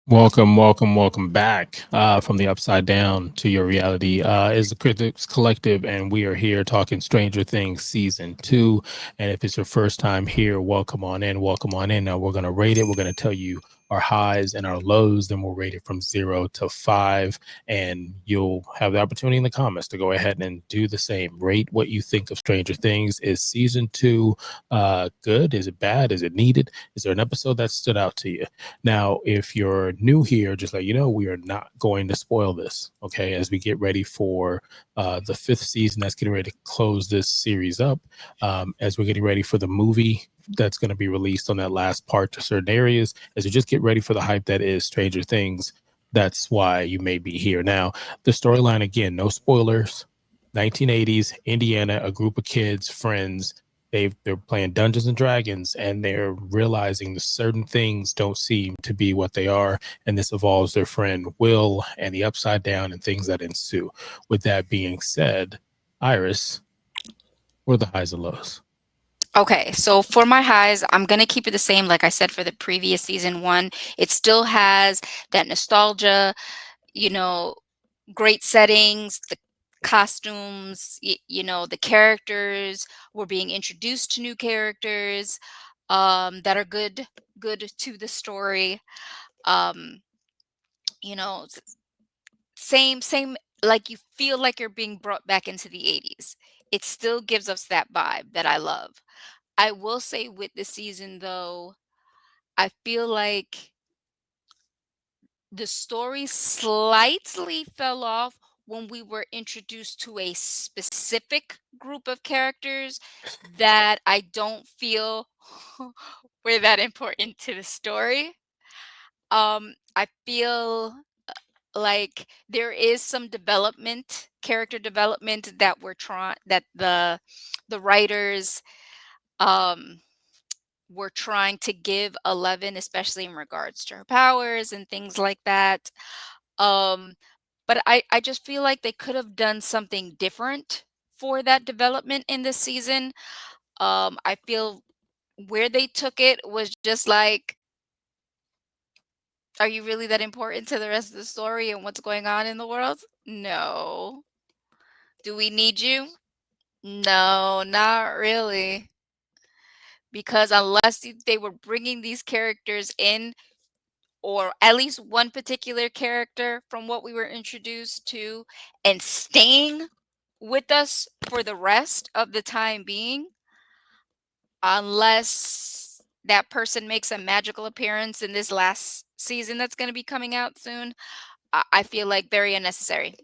Welcome back from the upside down to your reality. Is the Critics Collective, and we are here talking Stranger Things season 2. And if it's your first time here, welcome on in. Welcome on in. Now we're going to rate it. We're going to tell you our highs and our lows. Then we'll rate it from 0 to 5. And you'll have the opportunity in the comments to go ahead and do the same. Rate what you think of Stranger Things. Is season 2 good? Is it bad? Is it needed? Is there an episode that stood out to you? Now, if you're new here, just let you know, we are not going to spoil this, okay, as we get ready for the 5th season that's getting ready to close this series up, as we're getting ready for the movie that's going to be released on that last part to certain areas, as we just get ready for the hype that is Stranger Things. That's why you may be here. Now, the storyline, again, no spoilers. 1980s, Indiana, a group of kids, friends, they're playing Dungeons and Dragons, and they're realizing that certain things don't seem to be what they are, and this involves their friend Will and the Upside Down and things that ensue. With that being said, Iris, what are the highs and lows? Okay, so for my highs, I'm gonna keep it the same, like I said for the previous season one. It still has that nostalgia, you know, great settings, the costumes, the characters. We're being introduced to new characters that are good to the story. Um, you know, same like you feel like you're being brought back into the 80s. It still gives us that vibe that I love. I will say with this season though, I feel like the story slightly fell off when we were introduced to a specific group of characters that I don't feel were that important to the story. I feel like there is some development, character development that we're trying that the writers um were trying to give 11, especially in regards to her powers and things like that. Um, but I just feel like they could have done something different for that development in this season. I feel where they took it was just like, are you really that important to the rest of the story and what's going on in the world? No. Do we need you? No, not really. Because unless they were bringing these characters in, or at least one particular character from what we were introduced to, and staying with us for the rest of the time being, unless that person makes a magical appearance in this last season that's going to be coming out soon, I feel like very unnecessary,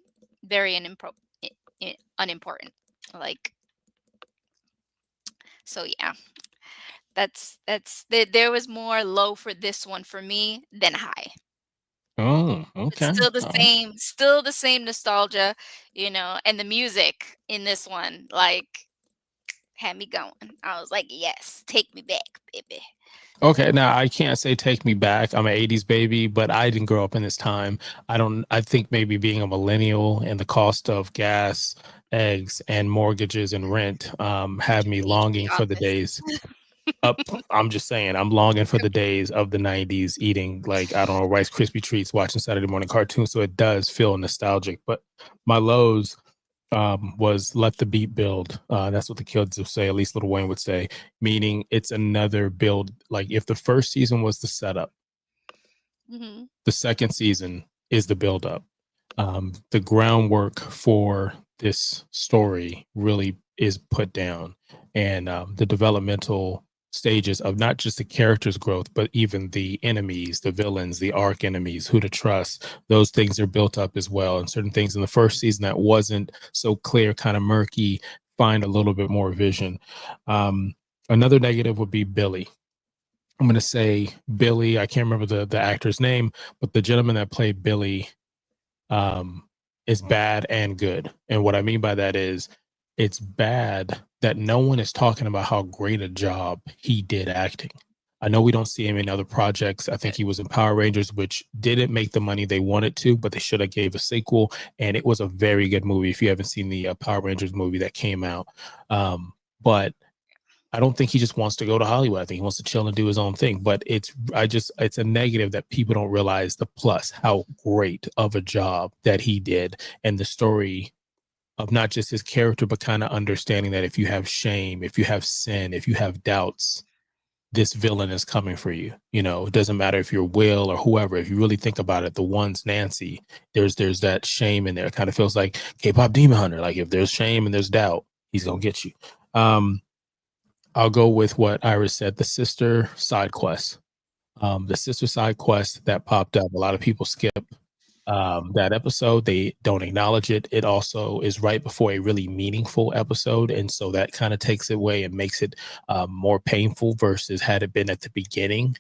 very unimportant. Like, so yeah, there was more low for this one for me than high. Oh, But okay. All right. still the same nostalgia, and the music in this one, like, had me going. I was like, "Yes, take me back, baby." Okay, now I can't say take me back. I'm an 80s baby, but I didn't grow up in this time. I think maybe being a millennial and the cost of gas, eggs, and mortgages and rent have me You need to be longing for the honest. days up. I'm just saying, I'm longing for the days of the 90s eating, like, I don't know, Rice Krispie treats, watching Saturday morning cartoons. So it does feel nostalgic. But my lows was let the beat build. That's what the kids would say, at least Little Wayne would say, meaning it's another build. Like if the first season was the setup, Mhm. the second season is the build up. The groundwork for this story really is put down, and the developmental stages of not just the characters' growth, but even the enemies, the villains, the arch enemies, who to trust. Those things are built up as well, and certain things in the first season that wasn't so clear, kind of murky, find a little bit more vision. Um, Another negative would be Billy. I'm going to say Billy. I can't remember the actor's name, but the gentleman that played Billy um, is bad and good. And what I mean by that is it's bad that no one is talking about how great a job he did acting. I know we don't see him in other projects. I think he was in Power Rangers, which didn't make the money they wanted to, but they should have gave a sequel. And it was a very good movie. If you haven't seen the Power Rangers movie that came out, but I don't think he just wants to go to Hollywood. I think he wants to chill and do his own thing. But it's a negative that people don't realize the plus, how great of a job that he did, and the story of not just his character, but kind of understanding that if you have shame, if you have sin, if you have doubts, this villain is coming for you. You know, it doesn't matter if you're Will or whoever. If you really think about it, the one's Nancy. There's that shame in there. It kind of feels like K-pop Demon Hunter. Like if there's shame and there's doubt, he's gonna get you. I'll go with what Iris said, the sister side quest. The sister side quest that popped up. A lot of people skip that episode. They don't acknowledge it. It also is right before a really meaningful episode. And so that kind of takes it away and makes it more painful versus had it been at the beginning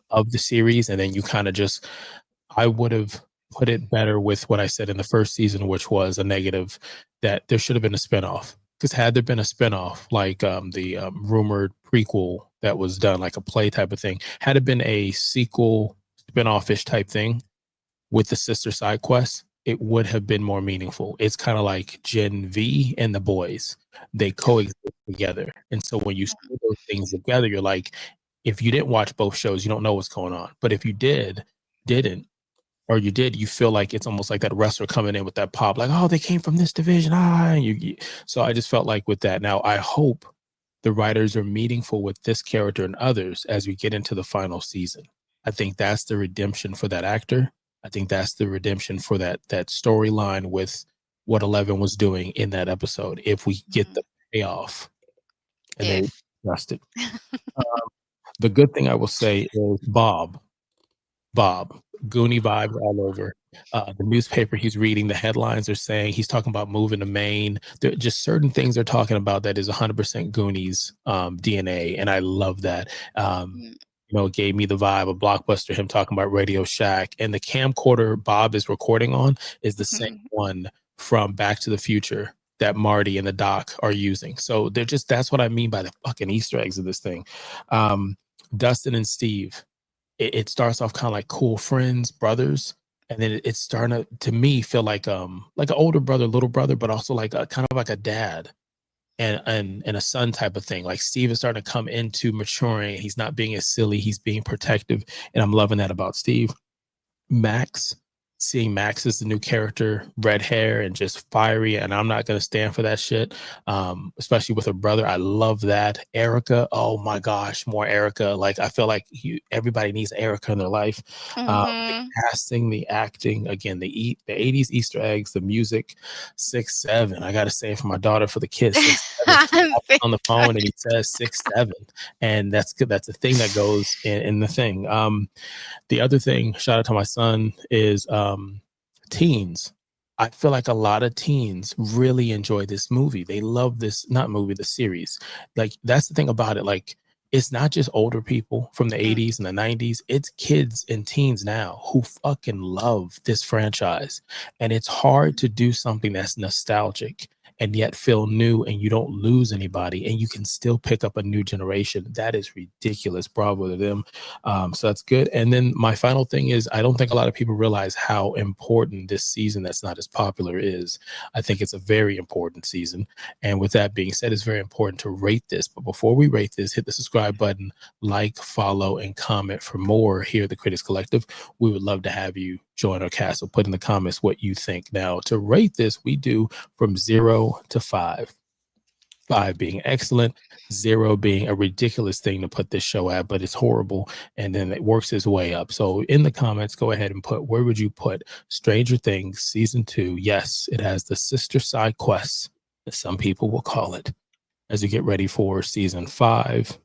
of the series. And then you kind of just, I would have put it better with what I said in the first season, which was a negative that there should have been a spinoff. Because had there been a spinoff, like the rumored prequel that was done, like a play type of thing, had it been a sequel spinoff-ish type thing with the sister side quest, it would have been more meaningful. It's kind of like Gen V and the boys. They coexist together. And so when you see those things together, you're like, if you didn't watch both shows, you don't know what's going on. But if you didn't, or you did, you feel like it's almost like that wrestler coming in with that pop, like, oh, they came from this division. So I just felt like with that. Now I hope the writers are meaningful with this character and others as we get into the final season. I think that's the redemption for that actor. I think that's the redemption for that storyline with what 11 was doing in that episode. If we get the payoff, and they adjust it. The good thing I will say is Bob, Goonie vibes all over. The newspaper he's reading, the headlines are saying he's talking about moving to Maine. There just certain things they're talking about that is 100% Goonies DNA, and I love that. You know, it gave me the vibe of Blockbuster, him talking about Radio Shack, and the camcorder Bob is recording on is the same one from Back to the Future that Marty and the Doc are using. So they're just, that's what I mean by the fucking Easter eggs of this thing. Dustin and Steve, it starts off kind of like cool friends, brothers, and then it's starting to me feel like an older brother, little brother, but also like a kind of like a dad and a son type of thing. Like Steve is starting to come into maturing. He's not being as silly. He's being protective, and I'm loving that about Steve. Max, seeing Max as the new character, red hair and just fiery, and I'm not gonna stand for that shit. Especially with her brother, I love that. Erica, oh my gosh, more Erica. Like I feel like everybody needs Erica in their life. The casting, the acting, again, the 80s Easter eggs, the music, 6'7". I gotta say it for my daughter for the kids. 6'7". On the phone and he says 6'7", and that's good. That's a thing that goes in the thing. The other thing, shout out to my son, is teens. I feel like a lot of teens really enjoy this movie. They love this, not movie, the series. Like that's the thing about it. Like it's not just older people from the 80s and the 90s. It's kids and teens now who fucking love this franchise. And it's hard to do something that's nostalgic and yet feel new, and you don't lose anybody, and you can still pick up a new generation. That is ridiculous. Bravo to them. So that's good. And then my final thing is, I don't think a lot of people realize how important this season that's not as popular is. I think it's a very important season. And with that being said, it's very important to rate this. But before we rate this, hit the subscribe button, like, follow, and comment for more here at the Critics Collective. We would love to have you join our cast. So put in the comments what you think. Now, to rate this, we do from 0 to 5. 5 being excellent, 0 being a ridiculous thing to put this show at, but it's horrible, and then it works its way up. So in the comments, go ahead and put, where would you put Stranger Things Season 2? Yes, it has the sister side quests, as some people will call it, as you get ready for Season 5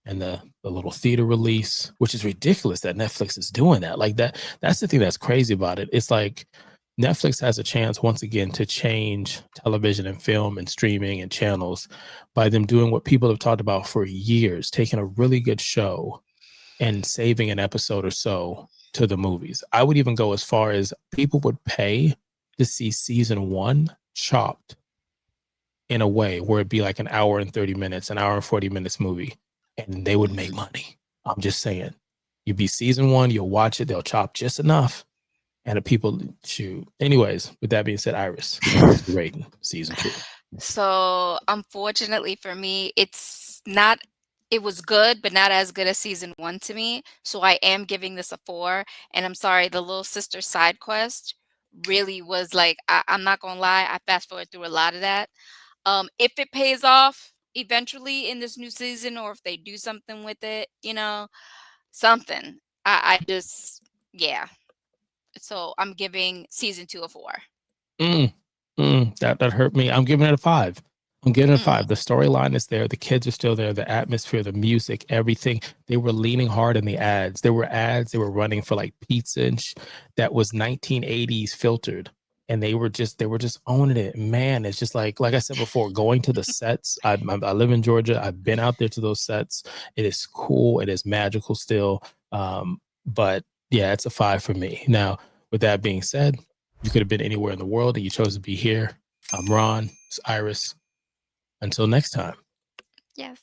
and the little theater release, which is ridiculous that Netflix is doing that. Like that's the thing that's crazy about it. It's like Netflix has a chance once again to change television and film and streaming and channels by them doing what people have talked about for years, taking a really good show and saving an episode or so to the movies. I would even go as far as people would pay to see season 1 chopped in a way where it'd be like an hour and 30 minutes, an hour and 40 minutes movie, and they would make money. I'm just saying. You'd be season 1, you'll watch it, they'll chop just enough, and the people shoot. Anyways, with that being said, Iris, rating season 2. So, unfortunately for me, it's not it was good, but not as good as season 1 to me, so I am giving this a 4, and I'm sorry, the little sister side quest really was like I'm not gonna lie, I fast forward through a lot of that. If it pays off eventually in this new season or if they do something with it, something. I just yeah. So, I'm giving season 2 a 4. Mm, that hurt me. I'm giving it a 5. I'm giving it a Mm. 5. The storyline is there. The kids are still there. The atmosphere, the music, everything. They were leaning hard in the ads. There were ads they were running for like pizza and that was 1980s filtered, and they were just owning it. Man, it's just like I said before, going to the sets. I live in Georgia. I've been out there to those sets. It is cool. It is magical still. But yeah, it's a 5 for me. Now, with that being said, you could have been anywhere in the world and you chose to be here. I'm Ron. It's Iris. Until next time. Yes.